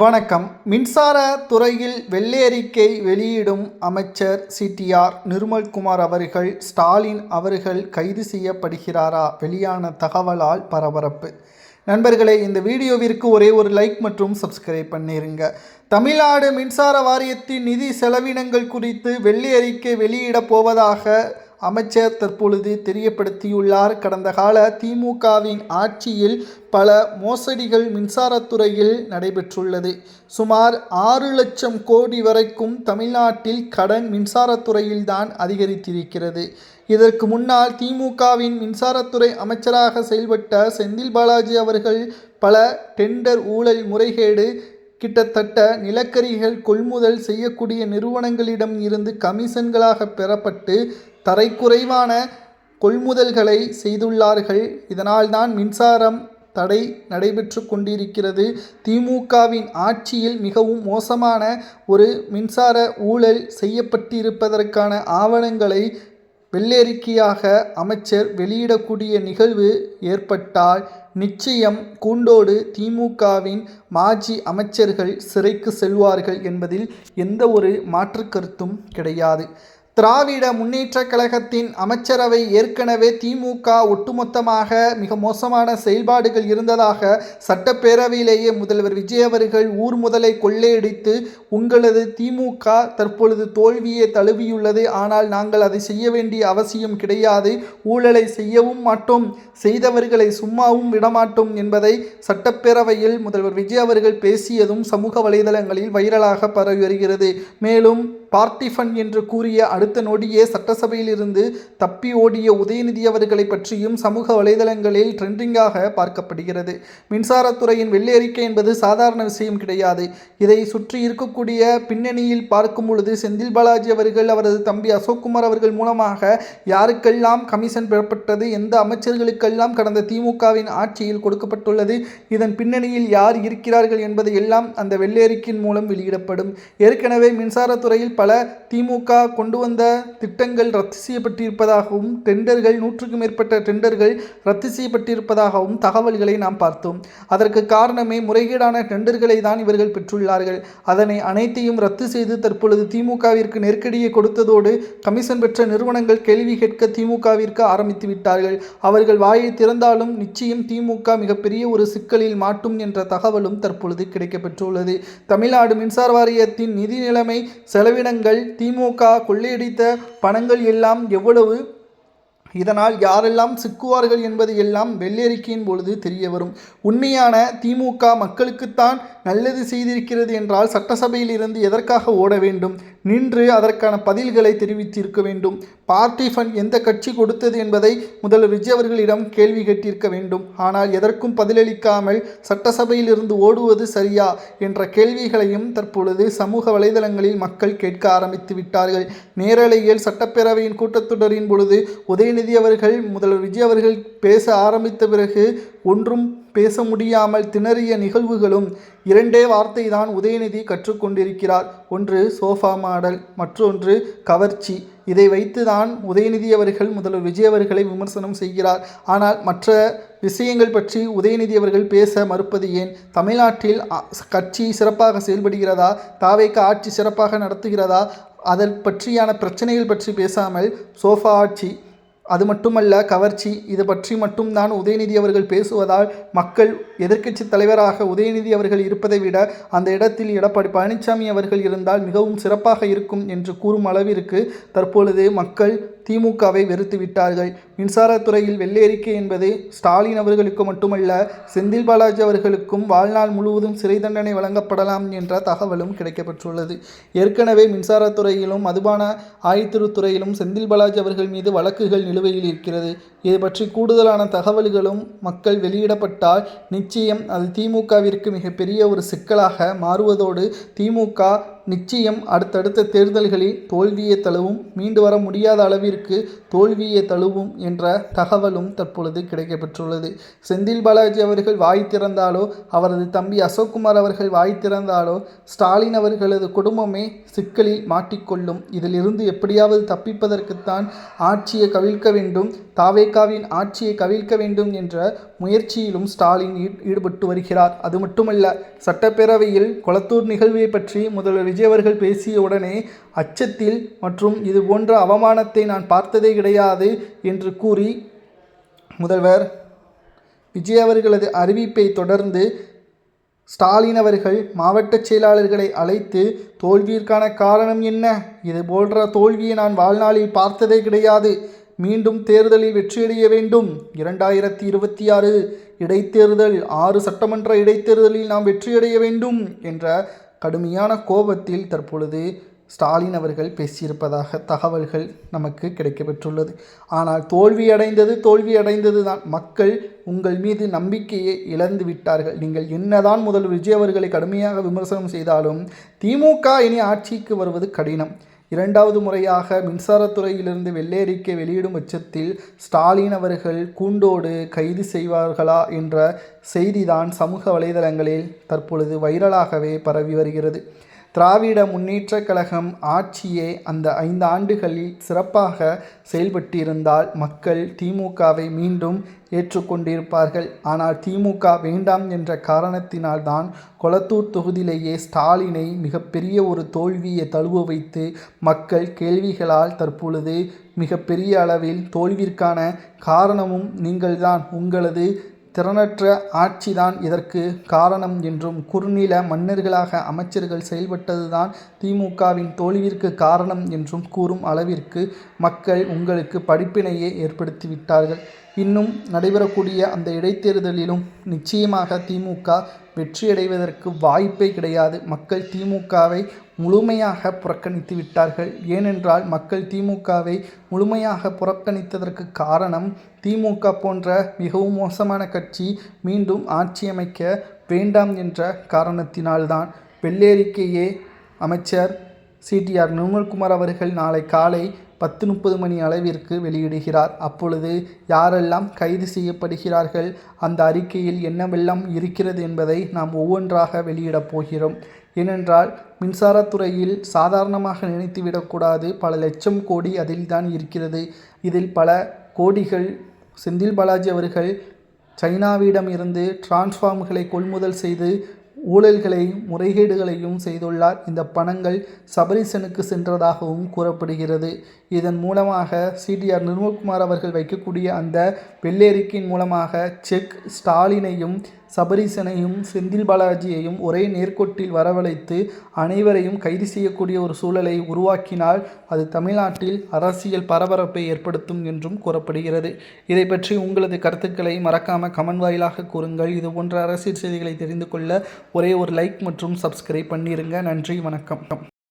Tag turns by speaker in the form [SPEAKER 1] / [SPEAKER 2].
[SPEAKER 1] வணக்கம். மின்சார துறையில் வெள்ளை அறிக்கை வெளியிடும் அமைச்சர் சிடிஆர் நிர்மல்குமார் அவர்கள் ஸ்டாலின் அவர்கள் கைது செய்யப்படுகிறாரா? வெளியான தகவலால் பரபரப்பு. நண்பர்களே, இந்த வீடியோவிற்கு ஒரே ஒரு லைக் மற்றும் சப்ஸ்கிரைப் பண்ணிருங்க. தமிழ்நாடு மின்சார வாரியத்தின் நிதி செலவினங்கள் குறித்து வெள்ளை அறிக்கை வெளியிடப் போவதாக அமைச்சர் தற்பொழுது தெரியப்படுத்தியுள்ளார். கடந்த கால திமுகவின் ஆட்சியில் பல மோசடிகள் மின்சாரத்துறையில் நடைபெற்றுள்ளது. சுமார் 6 லட்சம் கோடி வரைக்கும் தமிழ்நாட்டில் கடன் மின்சாரத்துறையில்தான் அதிகரித்திருக்கிறது. இதற்கு முன்னால் திமுகவின் மின்சாரத்துறை அமைச்சராக செயல்பட்ட செந்தில் பாலாஜி அவர்கள் பல டெண்டர் ஊழல் முறைகேடு, கிட்டத்தட்ட நிலக்கரிகள் கொள்முதல் செய்யக்கூடிய நிறுவனங்களிடம் இருந்து கமிஷன்களாக பெறப்பட்டு தரைக்குறைவான கொள்முதல்களை செய்துள்ளார்கள். இதனால்தான் மின்சாரம் தடை நடைபெற்று கொண்டிருக்கிறது. திமுகவின் ஆட்சியில் மிகவும் மோசமான ஒரு மின்சார ஊழல் செய்யப்பட்டிருப்பதற்கான ஆவணங்களை வெள்ளை அமைச்சர் வெளியிடக்கூடிய நிகழ்வு ஏற்பட்டால் நிச்சயம் கூண்டோடு திமுகவின் மாஜி அமைச்சர்கள் சிறைக்கு செல்வார்கள் என்பதில் எந்த ஒரு மாற்று கருத்தும் கிடையாது. திராவிட முன்னேற்றக் கழகத்தின் அமைச்சரவை ஏற்கனவே திமுக ஒட்டுமொத்தமாக மிக மோசமான செயல்பாடுகள் இருந்ததாக சட்டப்பேரவையிலேயே முதல்வர் விஜய் அவர்கள் ஊர் முதலை கொள்ளையடித்து உங்களது திமுக தற்பொழுது தோல்வியை தழுவியுள்ளது, ஆனால் நாங்கள் அதை செய்ய வேண்டிய அவசியம் கிடையாது, ஊழலை செய்யவும் மாட்டோம், செய்தவர்களை சும்மாவும் விடமாட்டோம் என்பதை சட்டப்பேரவையில் முதல்வர் விஜய் அவர்கள் பேசியதும் சமூக வலைதளங்களில் வைரலாக பரவி வருகிறது. மேலும் பார்ட்டி ஃபண்ட் என்று கூறிய அடுத்த நொடியே சட்டசபையில் இருந்து தப்பி ஓடிய உதயநிதி அவர்களை பற்றியும் சமூக வலைதளங்களில் ட்ரெண்டிங்காக பார்க்கப்படுகிறது. மின்சாரத்துறையின் வெள்ளை அறிக்கை என்பது சாதாரண விஷயம் கிடையாது. இதை சுற்றி இருக்கக்கூடிய பின்னணியில் பார்க்கும் பொழுது செந்தில் பாலாஜி அவர்கள், அவரது தம்பி அசோக்குமார் அவர்கள் மூலமாக யாருக்கெல்லாம் கமிஷன் பெறப்பட்டது, எந்த அமைச்சர்களுக்கெல்லாம் கடந்த திமுகவின் ஆட்சியில் கொடுக்கப்பட்டுள்ளது, இதன் பின்னணியில் யார் இருக்கிறார்கள் என்பது எல்லாம் அந்த வெள்ளை அறிக்கையின் மூலம் வெளியிடப்படும். ஏற்கனவே மின்சாரத்துறையில் பல திமுக கொண்டு வந்த திட்டங்கள் ரத்து செய்யப்பட்டிருப்பதாகவும், டெண்டர்கள் 100க்கும் மேற்பட்ட டெண்டர்கள் ரத்து செய்யப்பட்டிருப்பதாகவும் தகவல்களை நாம் பார்த்தோம். அதற்கு காரணமே முறைகேடான டெண்டர்களை தான் இவர்கள் பெற்றுள்ளார்கள். அதனை அனைத்தையும் ரத்து செய்து தற்பொழுது திமுகவிற்கு நெருக்கடியை கொடுத்ததோடு கமிஷன் பெற்ற நிறுவனங்கள் கேள்வி கேட்க திமுகவிற்கு ஆரம்பித்து விட்டார்கள். அவர்கள் வாயை திறந்தாலும் நிச்சயம் திமுக மிகப்பெரிய ஒரு சிக்கலில் மாட்டும் என்ற தகவலும் தற்பொழுது கிடைக்கப்பெற்றுள்ளது. தமிழ்நாடு மின்சார வாரியத்தின் நிதி நிலைமை, செலவினங்கள், திமுக கொள்ளையடித்த பணங்கள் எல்லாம் எவ்வளவு, இதனால் யாரெல்லாம் சிக்குவார்கள் என்பது எல்லாம் வெள்ளை அறிக்கையின் பொழுது தெரிய வரும். உண்மையான திமுக மக்களுக்குத்தான் நல்லது செய்திருக்கிறது என்றால் சட்டசபையில் இருந்து எதற்காக ஓட வேண்டும்? நின்று அதற்கான பதில்களை தெரிவித்திருக்க வேண்டும். பார்ட்டி ஃபண்ட் எந்த கட்சி கொடுத்தது என்பதை முதல்வர் விஜய் அவர்களிடம் கேள்வி கேட்டிருக்க வேண்டும். ஆனால் எதற்கும் பதிலளிக்காமல் சட்டசபையில் இருந்து ஓடுவது சரியா என்ற கேள்விகளையும் தற்பொழுது சமூக வலைதளங்களில் மக்கள் கேட்க ஆரம்பித்து விட்டார்கள். நேரலையில் சட்டப்பேரவையின் கூட்டத்தொடரின் பொழுது உதயநிதி அவர்கள் முதல்வர் விஜய் அவர்கள் பேச ஆரம்பித்த பிறகு ஒன்றும் பேச முடியாமல் திணறிய நிகழ்வுகளும், 2 வார்த்தை தான் உதயநிதி கற்றுக்கொண்டிருக்கிறார். ஒன்று சோஃபா மாடல், மற்றொன்று கவர்ச்சி. இதை வைத்து தான் உதயநிதி அவர்கள் முதல்வர் விஜய் அவர்களை விமர்சனம் செய்கிறார். ஆனால் மற்ற விஷயங்கள் பற்றி உதயநிதி அவர்கள் பேச மறுப்பது ஏன்? தமிழ்நாட்டில் கட்சி சிறப்பாக செயல்படுகிறதா? தாவேக ஆட்சி சிறப்பாக நடத்துகிறதா? அதன் பற்றியான பிரச்சனைகள் பற்றி பேசாமல் சோஃபா ஆட்சி, அது மட்டுமல்ல கவர்ச்சி, இது பற்றி மட்டும்தான் உதயநிதி அவர்கள் பேசுவதால் மக்கள் எதிர்க்கட்சி தலைவராக உதயநிதி அவர்கள் இருப்பதை விட அந்த இடத்தில் எடப்பாடி பழனிசாமி அவர்கள் இருந்தால் மிகவும் சிறப்பாக இருக்கும் என்று கூறும் அளவிற்கு தற்பொழுது மக்கள் திமுகவை வெறுத்து விட்டார்கள். மின்சாரத்துறையில் வெள்ளை அறிக்கை என்பது ஸ்டாலின் அவர்களுக்கு மட்டுமல்ல, செந்தில் பாலாஜி அவர்களுக்கும் வாழ்நாள் முழுவதும் சிறை தண்டனை வழங்கப்படலாம் என்ற தகவலும் கிடைக்கப்பெற்றுள்ளது. ஏற்கனவே மின்சாரத்துறையிலும் மதுபான ஆயத்திருத்துறையிலும் செந்தில் பாலாஜி அவர்கள் மீது வழக்குகள் நிலுவையில் இருக்கிறது. இது பற்றி கூடுதலான தகவல்களும் மக்கள் வெளியிடப்பட்டால் நிச்சயம் அது திமுகவிற்கு மிகப்பெரிய ஒரு சிக்கலாக மாறுவதோடு திமுக நிச்சயம் அடுத்தடுத்த தேர்தல்களில் தோல்வியை தழுவும், மீண்டு வர முடியாத அளவிற்கு தோல்வியை தழுவும் என்ற தகவலும் தற்பொழுது கிடைக்கப்பெற்றுள்ளது. செந்தில் பாலாஜி அவர்கள் வாய் திறந்தாலோ, அவரது தம்பி அசோக்குமார் அவர்கள் வாய் திறந்தாலோ ஸ்டாலின் அவர்களது குடும்பமே சிக்கலில் மாட்டிக்கொள்ளும். இதிலிருந்து எப்படியாவது தப்பிப்பதற்குத்தான் ஆட்சியை கவிழ்க்க வேண்டும், தாவேகாவின் ஆட்சியை கவிழ்க்க வேண்டும் என்ற முயற்சியிலும் ஸ்டாலின் ஈடுபட்டு வருகிறார். அது மட்டுமல்ல, சட்டப்பேரவையில் கொளத்தூர் நிகழ்வை பற்றி முதல்வர் விஜய் அவர்கள் பேசிய உடனே அச்சத்தில் மற்றும் இது போன்ற அவமானத்தை நான் பார்த்ததே கிடையாது என்று கூறி முதல்வர் விஜய் அவர்களது அறிவிப்பை தொடர்ந்து ஸ்டாலின் அவர்கள் மாவட்ட செயலாளர்களை அழைத்து தோல்வியிற்கான காரணம் என்ன, இது போன்ற தோல்வியை நான் வாழ்நாளில் பார்த்ததே கிடையாது, மீண்டும் தேர்தலில் வெற்றியடைய வேண்டும், 2026 இடைத்தேர்தல் 6 சட்டமன்ற இடைத்தேர்தலில் நாம் வெற்றியடைய வேண்டும் என்ற கடுமையான கோபத்தில் தற்பொழுது ஸ்டாலின் அவர்கள் பேசியிருப்பதாக தகவல்கள் நமக்கு கிடைக்கப்பெற்றுள்ளது. ஆனால் தோல்வி அடைந்தது தான். மக்கள் உங்கள் மீது நம்பிக்கையை இழந்து விட்டார்கள். நீங்கள் என்னதான் முதல்வர் விஜய் அவர்களை கடுமையாக விமர்சனம் செய்தாலும் திமுக இனி ஆட்சிக்கு வருவது கடினம். 2வது முறையாக மின்சாரத்துறையிலிருந்து வெள்ளை அறிக்கை வெளியிடும் பட்சத்தில் ஸ்டாலின் அவர்கள் கூண்டோடு கைது செய்வார்களா என்ற செய்திதான் சமூக வலைதளங்களில் தற்பொழுது வைரலாகவே பரவி வருகிறது. திராவிட முன்னேற்றக் கழகம் ஆட்சியே அந்த 5 ஆண்டுகளில் சிறப்பாக செயல்பட்டிருந்தால் மக்கள் திமுகவை மீண்டும் ஏற்றுக்கொண்டிருப்பார்கள். ஆனால் திமுக வேண்டாம் என்ற காரணத்தினால்தான் கொளத்தூர் தொகுதியிலேயே ஸ்டாலினை மிகப்பெரிய ஒரு தோல்வியை தழுவ வைத்து மக்கள் கேள்விகளால் தற்பொழுது மிகப்பெரிய அளவில் தோல்விற்கான காரணமும் நீங்கள்தான், உங்களது திறனற்ற ஆட்சிதான் இதற்கு காரணம் என்றும், குறுநில மன்னர்களாக அமைச்சர்கள் செயல்பட்டதுதான் திமுகவின் தோல்விற்கு காரணம் என்றும் கூறும் அளவிற்கு மக்கள் உங்களுக்கு படிப்பினையை ஏற்படுத்திவிட்டார்கள். இன்னும் நடைபெறக்கூடிய அந்த இடைத்தேர்தலிலும் நிச்சயமாக திமுக வெற்றியடைவதற்கு வாய்ப்பே கிடையாது. மக்கள் திமுகவை முழுமையாக புறக்கணித்து விட்டார்கள். ஏனென்றால் மக்கள் திமுகவை முழுமையாக புறக்கணித்ததற்கு காரணம், திமுக போன்ற மிகவும் மோசமான கட்சி மீண்டும் ஆட்சி அமைக்க வேண்டாம் என்ற காரணத்தினால்தான். வெள்ளை அமைச்சர் சிடிஆர் நிர்மல்குமார் அவர்கள் நாளை காலை 10:30 மணி அளவிற்கு வெளியிடுகிறார். அப்பொழுது யாரெல்லாம் கைது செய்யப்படுகிறார்கள், அந்த அறிக்கையில் என்னவெல்லாம் இருக்கிறது என்பதை நாம் ஒவ்வொன்றாக வெளியிடப் போகிறோம். ஏனென்றால் மின்சாரத்துறையில் சாதாரணமாக நினைத்துவிடக்கூடாது, பல லட்சம் கோடி அதில் தான் இருக்கிறது. இதில் பல கோடிகள் செந்தில் பாலாஜி அவர்கள் சைனாவிடம் இருந்து டிரான்ஸ்ஃபார்ம்களை கொள்முதல் செய்து ஊழல்களையும் முறைகேடுகளையும் செய்துள்ளார். இந்த பணங்கள் சபரீசனுக்கு சென்றதாகவும் கூறப்படுகிறது. இதன் மூலமாக சிடிஆர் நிர்மல்குமார் அவர்கள் வைக்கக்கூடிய அந்த வெள்ளை அறிக்கையின் மூலமாக செக் ஸ்டாலினையும் சபரீசனையும் செந்தில் பாலாஜியையும் ஒரே நேர்கோட்டில் வரவழைத்து அனைவரையும் கைது செய்யக்கூடிய ஒரு சூழலை உருவாக்கினால் அது தமிழ்நாட்டில் அரசியல் பரபரப்பை ஏற்படுத்தும் என்றும் கூறப்படுகிறது. இதை பற்றி உங்களது கருத்துக்களை மறக்காமல் கமெண்ட் வாயிலாக கூறுங்கள். இது போன்ற அரசியல் செய்திகளை தெரிந்து கொள்ள ஒரே ஒரு லைக் மற்றும் சப்ஸ்கிரைப் பண்ணிடுங்க. நன்றி, வணக்கம்.